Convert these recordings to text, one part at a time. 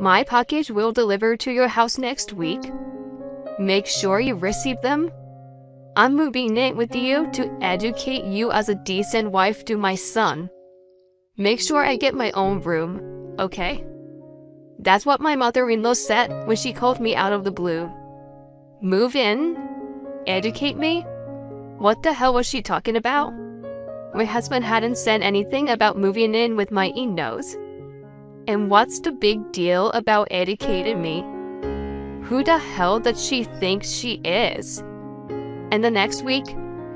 My package will deliver to your house next week. Make sure you receive them. I'm moving in with you to educate you as a decent wife to my son. Make sure I get my own room, okay? That's what my mother-in-law said when she called me out of the blue. Move in? Educate me? What the hell was she talking about? My husband hadn't said anything about moving in with my in-laws. And what's the big deal about educating me? Who the hell does she think she is? And the next week,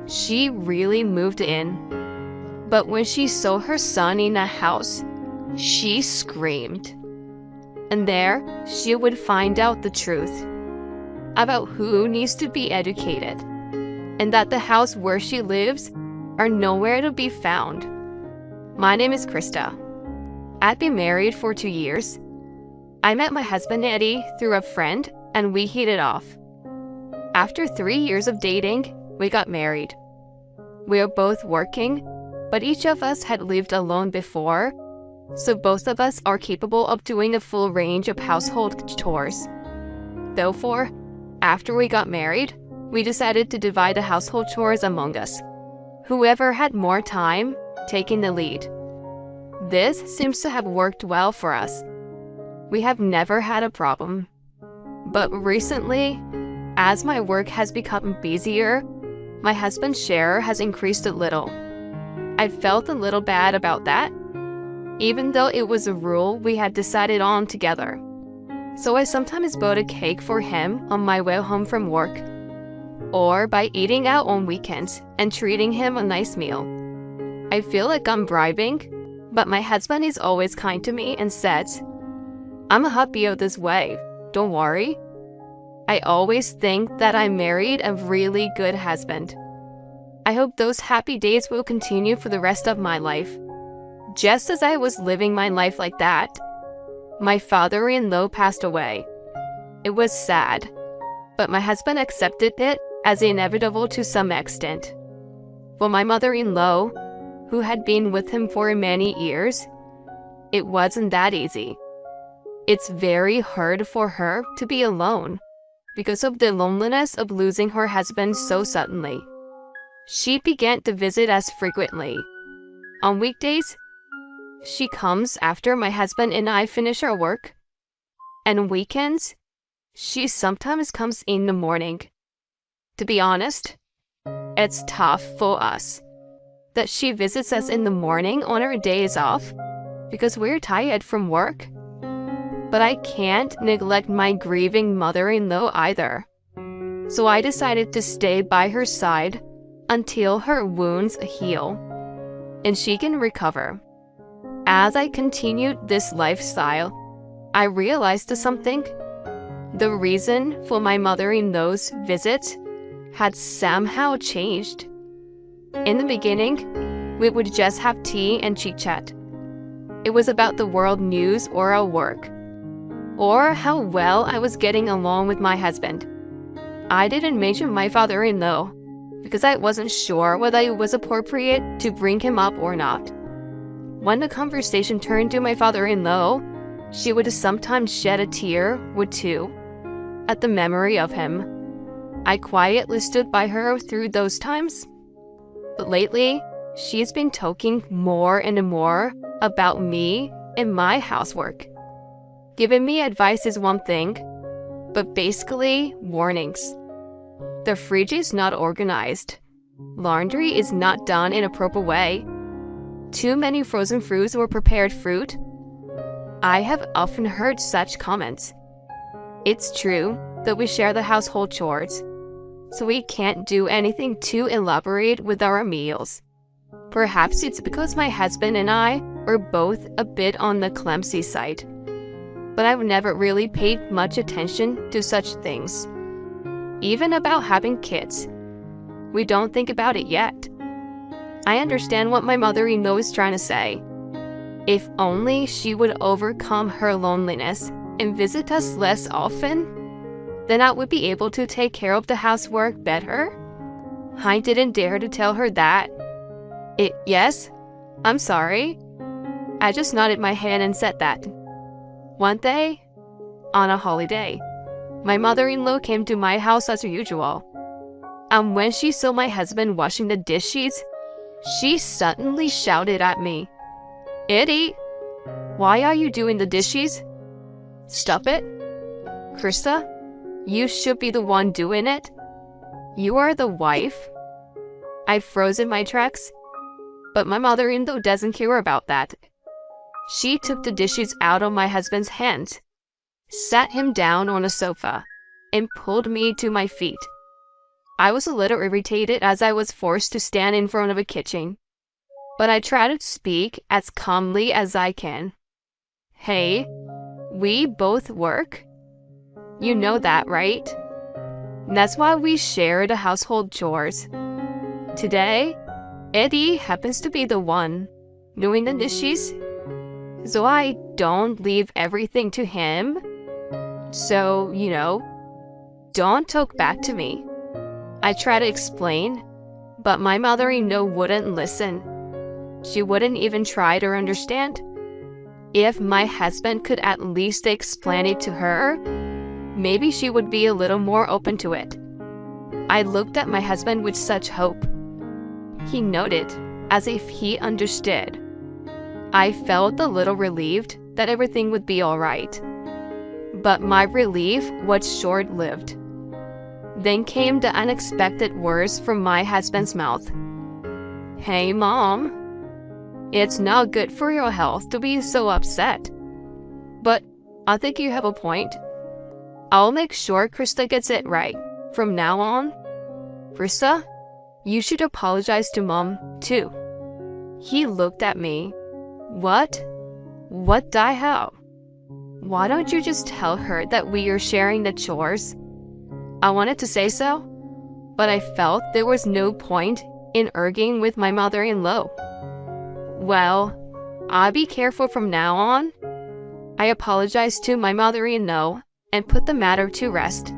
she really moved in. But when she saw her son in a house, she screamed. And there, she would find out the truth about who needs to be educated, and that the house where she lives are nowhere to be found. My name is Krista. I've been married for 2 years. I met my husband Eddie through a friend, and we hit it off. After 3 years of dating, we got married. We are both working, but each of us had lived alone before, so both of us are capable of doing a full range of household chores. Therefore, after we got married, we decided to divide the household chores among us. Whoever had more time, taking the lead. This seems to have worked well for us. We have never had a problem. But recently, as my work has become busier, my husband's share has increased a little. I felt a little bad about that, even though it was a rule we had decided on together. So I sometimes bought a cake for him on my way home from work, or by eating out on weekends and treating him a nice meal. I feel like I'm bribing, but my husband is always kind to me and says, "I'm happier this way, don't worry." I always think that I married a really good husband. I hope those happy days will continue for the rest of my life. Just as I was living my life like that, my father-in-law passed away. It was sad, but my husband accepted it as inevitable to some extent. For my mother-in-law, who had been with him for many years, it wasn't that easy. It's very hard for her to be alone because of the loneliness of losing her husband so suddenly. She began to visit us frequently. On weekdays, she comes after my husband and I finish our work. And on weekends, she sometimes comes in the morning. To be honest, it's tough for us that she visits us in the morning on our days off because we're tired from work. But I can't neglect my grieving mother-in-law either. So I decided to stay by her side until her wounds heal and she can recover. As I continued this lifestyle, I realized something. The reason for my mother-in-law's visits had somehow changed. In the beginning, we would just have tea and chit-chat. It was about the world news or our work, or how well I was getting along with my husband. I didn't mention my father-in-law because I wasn't sure whether it was appropriate to bring him up or not. When the conversation turned to my father-in-law, she would sometimes shed a tear or two at the memory of him. I quietly stood by her through those times. But lately, she's been talking more and more about me and my housework. Giving me advice is one thing, but basically warnings. The fridge is not organized. Laundry is not done in a proper way. Too many frozen fruits or prepared fruit. I have often heard such comments. It's true that we share the household chores, so we can't do anything too elaborate with our meals. Perhaps it's because my husband and I are both a bit on the clumsy side, but I've never really paid much attention to such things. Even about having kids, we don't think about it yet. I understand what my mother-in-law is trying to say. If only she would overcome her loneliness and visit us less often, then I would be able to take care of the housework better. I didn't dare to tell her that. Yes, I'm sorry. I just nodded my head and said that. One day, on a holiday. My mother-in-law came to my house as usual. And when she saw my husband washing the dishes, she suddenly shouted at me, "Eddie, why are you doing the dishes? Stop it. Krista, you should be the one doing it. You are the wife." I froze in my tracks, but my mother-in-law doesn't care about that. She took the dishes out of my husband's hands, sat him down on a sofa, and pulled me to my feet. I was a little irritated as I was forced to stand in front of a kitchen, but I try to speak as calmly as I can. "Hey, we both work. You know that, right? That's why we share the household chores. Today, Eddie happens to be the one doing the dishes, so I don't leave everything to him. So, don't talk back to me." I try to explain, but my mother-in-law wouldn't listen. She wouldn't even try to understand. If my husband could at least explain it to her, maybe she would be a little more open to it. I looked at my husband with such hope. He nodded, as if he understood. I felt a little relieved that everything would be all right. But my relief was short-lived. Then came the unexpected words from my husband's mouth. "Hey, Mom, it's not good for your health to be so upset. But I think you have a point. I'll make sure Krista gets it right from now on. Krista, you should apologize to Mom, too." He looked at me. What? What the hell? Why don't you just tell her that we are sharing the chores? I wanted to say so, but I felt there was no point in arguing with my mother-in-law. "Well, I'll be careful from now on." I apologized to my mother-in-law and put the matter to rest.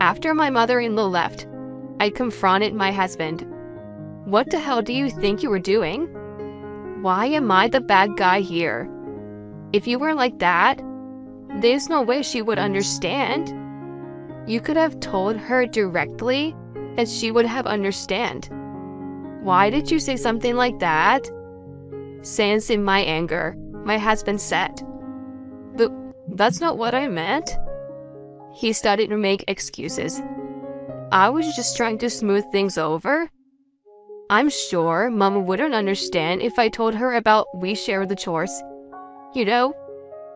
After my mother-in-law left, I confronted my husband. "What the hell do you think you were doing? Why am I the bad guy here? If you were like that, there's no way she would understand. You could have told her directly and she would have understand. Why did you say something like that?" Sensing my anger, my husband said, That's not what I meant." He started to make excuses. "I was just trying to smooth things over. I'm sure Mom wouldn't understand if I told her about we share the chores.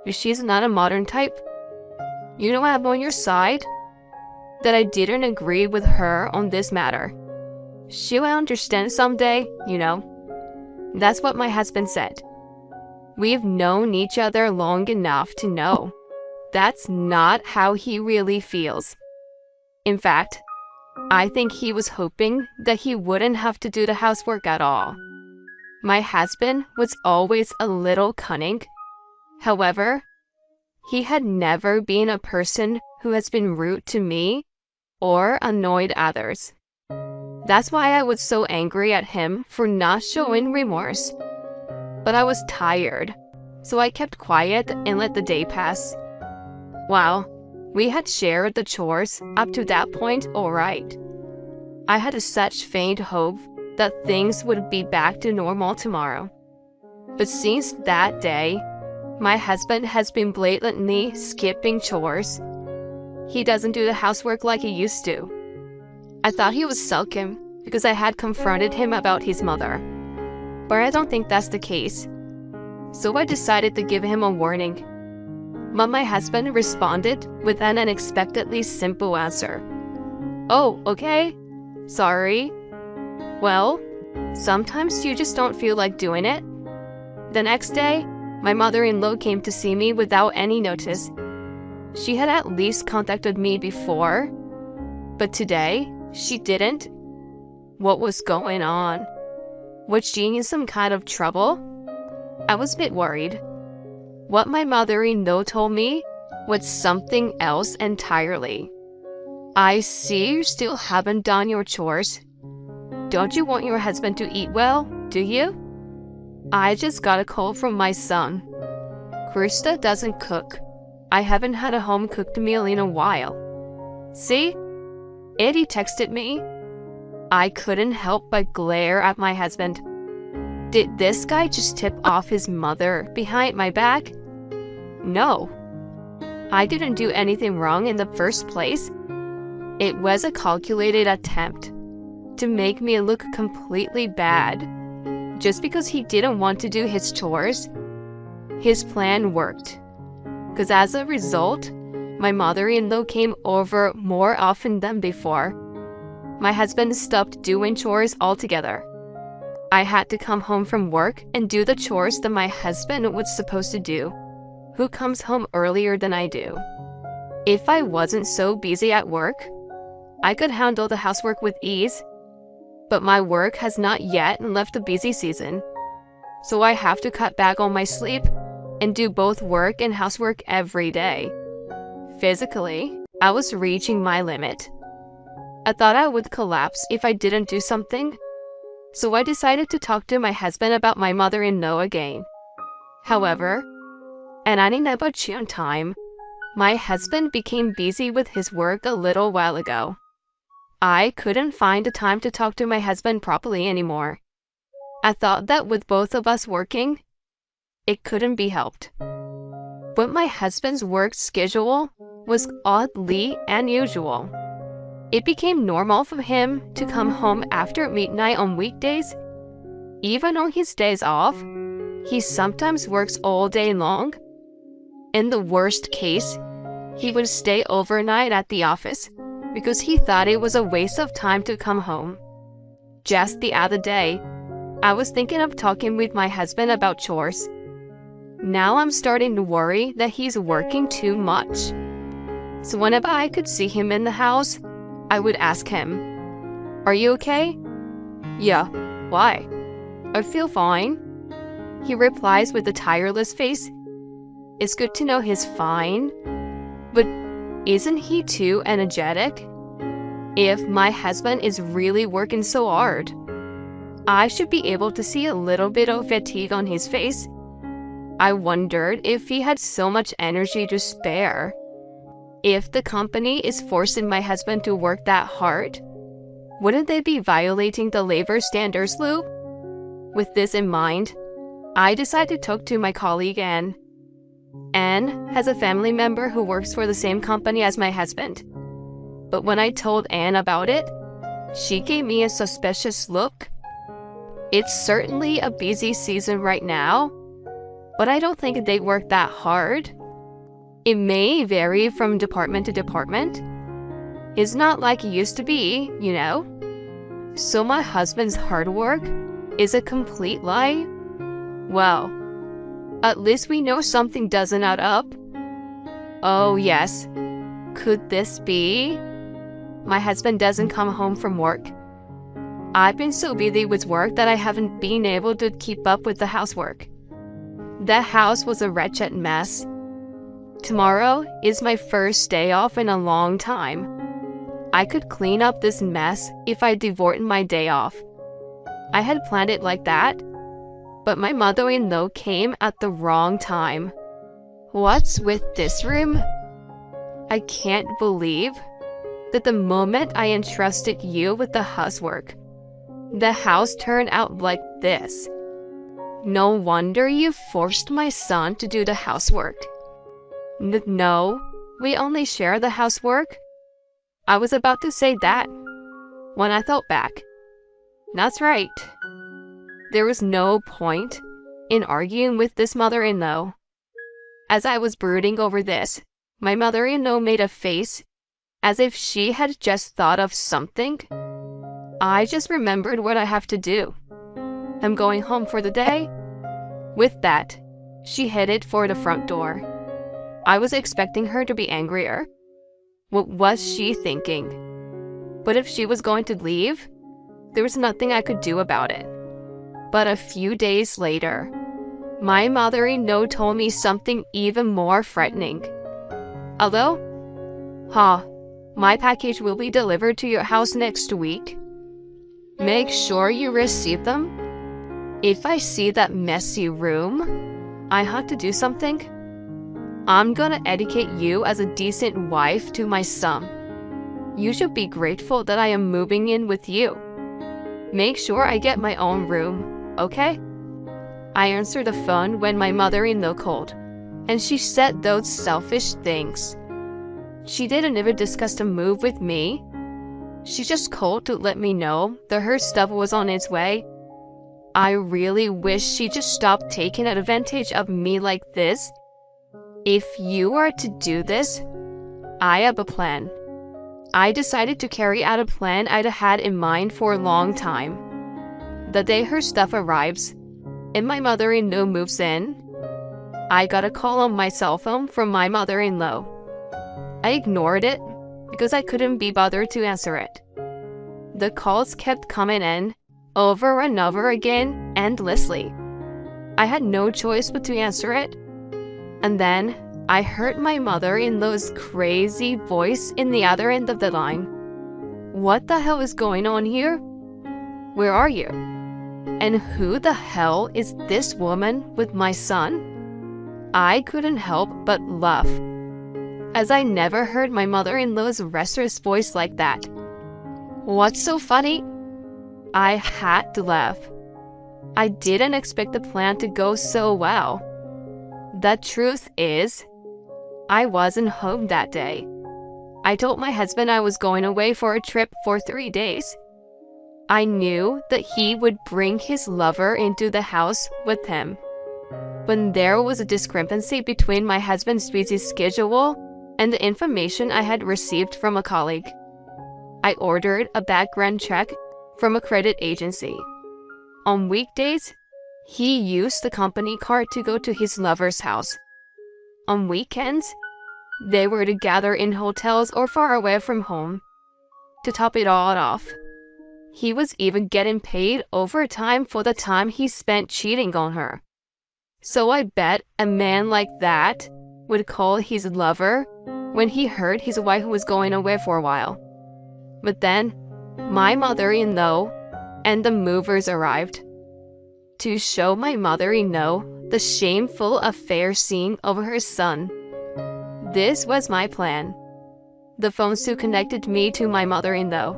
She's not a modern type. I'm on your side. That I didn't agree with her on this matter. She'll understand someday. That's what my husband said. We've known each other long enough to know that's not how he really feels. In fact, I think he was hoping that he wouldn't have to do the housework at all. My husband was always a little cunning. However, he had never been a person who has been rude to me or annoyed others. That's why I was so angry at him for not showing remorse. But I was tired, so I kept quiet and let the day pass. Well, we had shared the chores up to that point all right. I had such faint hope that things would be back to normal tomorrow. But since that day, my husband has been blatantly skipping chores. He doesn't do the housework like he used to. I thought he was sulking because I had confronted him about his mother. But I don't think that's the case. So I decided to give him a warning. But my husband responded with an unexpectedly simple answer. "Oh, okay. Sorry. Well, sometimes you just don't feel like doing it." The next day, my mother-in-law came to see me without any notice. She had at least contacted me before, but today, she didn't. What was going on? Was she in some kind of trouble? I was a bit worried. What my mother-in-law told me was something else entirely. "I see you still haven't done your chores. Don't you want your husband to eat well, do you?" I just got a call from my son. "Krista doesn't cook. I haven't had a home-cooked meal in a while. See? Eddie texted me. I couldn't help but glare at my husband. Did this guy just tip off his mother behind my back? No. I didn't do anything wrong in the first place. It was a calculated attempt to make me look completely bad. Just because he didn't want to do his chores, his plan worked. Because as a result, my mother-in-law came over more often than before. My husband stopped doing chores altogether. I had to come home from work and do the chores that my husband was supposed to do, who comes home earlier than I do. If I wasn't so busy at work, I could handle the housework with ease, but my work has not yet left the busy season, so I have to cut back on my sleep and do both work and housework every day. Physically, I was reaching my limit. I thought I would collapse if I didn't do something, so I decided to talk to my husband about my mother-in-law again. However, at any opportune time, my husband became busy with his work a little while ago. I couldn't find the time to talk to my husband properly anymore. I thought that with both of us working, it couldn't be helped. But my husband's work schedule was oddly unusual. It became normal for him to come home after midnight on weekdays. Even on his days off, he sometimes works all day long. In the worst case, he would stay overnight at the office because he thought it was a waste of time to come home. Just the other day, I was thinking of talking with my husband about chores. Now I'm starting to worry that he's working too much. So whenever I could see him in the house, I would ask him, "Are you okay?" "Yeah, why?" "I feel fine." He replies with a tireless face. It's good to know he's fine, but isn't he too energetic? If my husband is really working so hard, I should be able to see a little bit of fatigue on his face. I wondered if he had so much energy to spare. If the company is forcing my husband to work that hard, wouldn't they be violating the labor standards law? With this in mind, I decided to talk to my colleague Anne. Anne has a family member who works for the same company as my husband. But when I told Anne about it, she gave me a suspicious look. It's certainly a busy season right now, but I don't think they work that hard. It may vary from department to department. It's not like it used to be, you know. So my husband's hard work is a complete lie? Well, at least we know something doesn't add up. Oh yes, could this be? My husband doesn't come home from work. I've been so busy with work that I haven't been able to keep up with the housework. The house was a wretched mess. Tomorrow is my first day off in a long time. I could clean up this mess if I devoted my day off. I had planned it like that, but my mother-in-law came at the wrong time. What's with this room? I can't believe that the moment I entrusted you with the housework, the house turned out like this. No wonder you forced my son to do the housework. No, we only share the housework. I was about to say that when I thought back. That's right. There was no point in arguing with this mother-in-law. As I was brooding over this, my mother-in-law made a face as if she had just thought of something. I just remembered what I have to do. I'm going home for the day. With that, she headed for the front door. I was expecting her to be angrier. What was she thinking? But if she was going to leave, there was nothing I could do about it. But a few days later, my mother-in-law told me something even more frightening. Hello? My package will be delivered to your house next week. Make sure you receive them. If I see that messy room, I have to do something. I'm gonna educate you as a decent wife to my son. You should be grateful that I am moving in with you. Make sure I get my own room, okay? I answered the phone when my mother-in-law called, and she said those selfish things. She didn't even discuss the move with me. She just called to let me know that her stuff was on its way. I really wish she just stopped taking advantage of me like this. If you are to do this, I have a plan. I decided to carry out a plan I'd had in mind for a long time. The day her stuff arrives, and my mother-in-law moves in, I got a call on my cell phone from my mother-in-law. I ignored it because I couldn't be bothered to answer it. The calls kept coming in, over and over again, endlessly. I had no choice but to answer it. And then I heard my mother-in-law's crazy voice in the other end of the line. What the hell is going on here? Where are you? And who the hell is this woman with my son? I couldn't help but laugh, as I never heard my mother-in-law's restless voice like that. What's so funny? I had to laugh. I didn't expect the plan to go so well. The truth is, I wasn't home that day. I told my husband I was going away for a trip for 3 days. I knew that he would bring his lover into the house with him. When there was a discrepancy between my husband's busy schedule and the information I had received from a colleague, I ordered a background check from a credit agency. On weekdays, he used the company car to go to his lover's house. On weekends, they were to gather in hotels or far away from home. To top it all off, he was even getting paid overtime for the time he spent cheating on her. So I bet a man like that would call his lover when he heard his wife was going away for a while. But then, my mother-in-law and the movers arrived to show my mother-in-law the shameful affair scene of her son. This was my plan. The phone still connected me to my mother-in-law.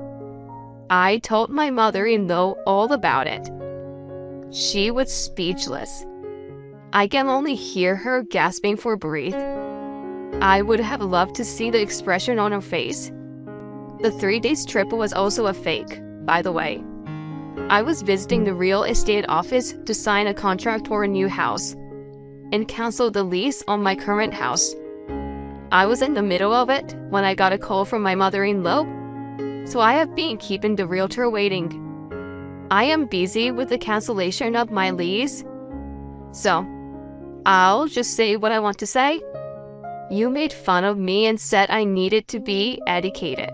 I told my mother-in-law all about it. She was speechless. I can only hear her gasping for breath. I would have loved to see the expression on her face. The 3 days trip was also a fake, by the way. I was visiting the real estate office to sign a contract for a new house and cancel the lease on my current house. I was in the middle of it when I got a call from my mother-in-law, so I have been keeping the realtor waiting. I am busy with the cancellation of my lease, so I'll just say what I want to say. You made fun of me and said I needed to be educated.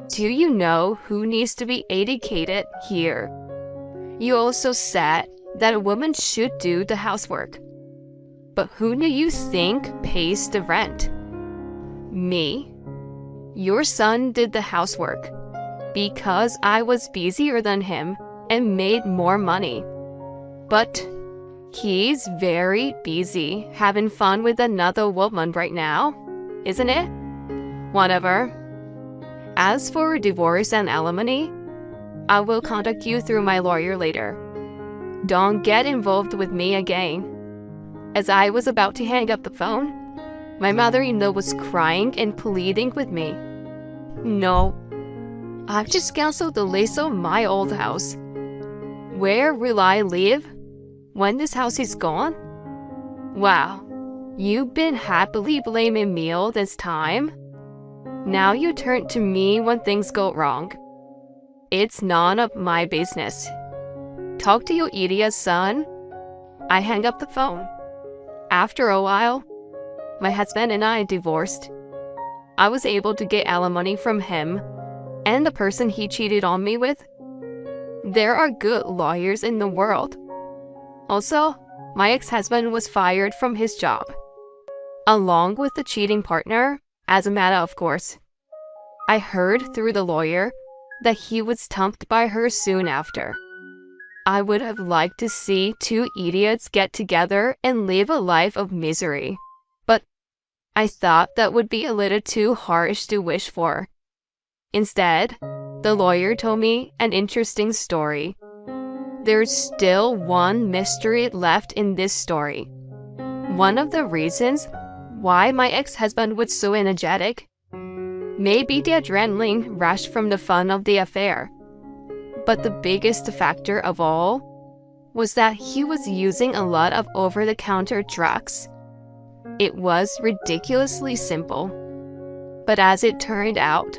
Do you know who needs to be educated here? You also said that a woman should do the housework. But who do you think pays the rent? Me? Your son did the housework because I was busier than him and made more money. But he's very busy having fun with another woman right now, isn't it? Whatever. As for divorce and alimony, I will contact you through my lawyer later. Don't get involved with me again. As I was about to hang up the phone, my mother-in-law was crying and pleading with me. No, I've just canceled the lease on my old house. Where will I live when this house is gone? Wow, you've been happily blaming me all this time. Now you turn to me when things go wrong. It's none of my business. Talk to your idiot son. I hang up the phone. After a while, my husband and I divorced. I was able to get alimony from him and the person he cheated on me with. There are good lawyers in the world. Also, my ex-husband was fired from his job, along with the cheating partner, as a matter of course. I heard through the lawyer that he was dumped by her soon after. I would have liked to see two idiots get together and live a life of misery. But I thought that would be a little too harsh to wish for. Instead, the lawyer told me an interesting story. There's still one mystery left in this story. One of the reasons why my ex-husband was so energetic may be the adrenaline rush from the fun of the affair. But the biggest factor of all was that he was using a lot of over-the-counter drugs. It was ridiculously simple. But as it turned out,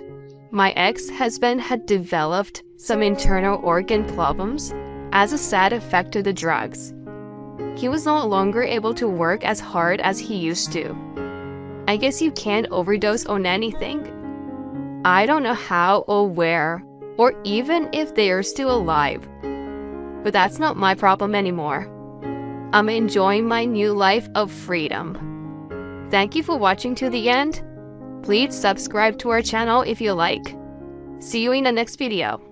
my ex-husband had developed some internal organ problems as a side effect of the drugs. He was no longer able to work as hard as he used to. I guess you can't overdose on anything. I don't know how or where, or even if they are still alive. But that's not my problem anymore. I'm enjoying my new life of freedom. Thank you for watching to the end. Please subscribe to our channel if you like. See you in the next video.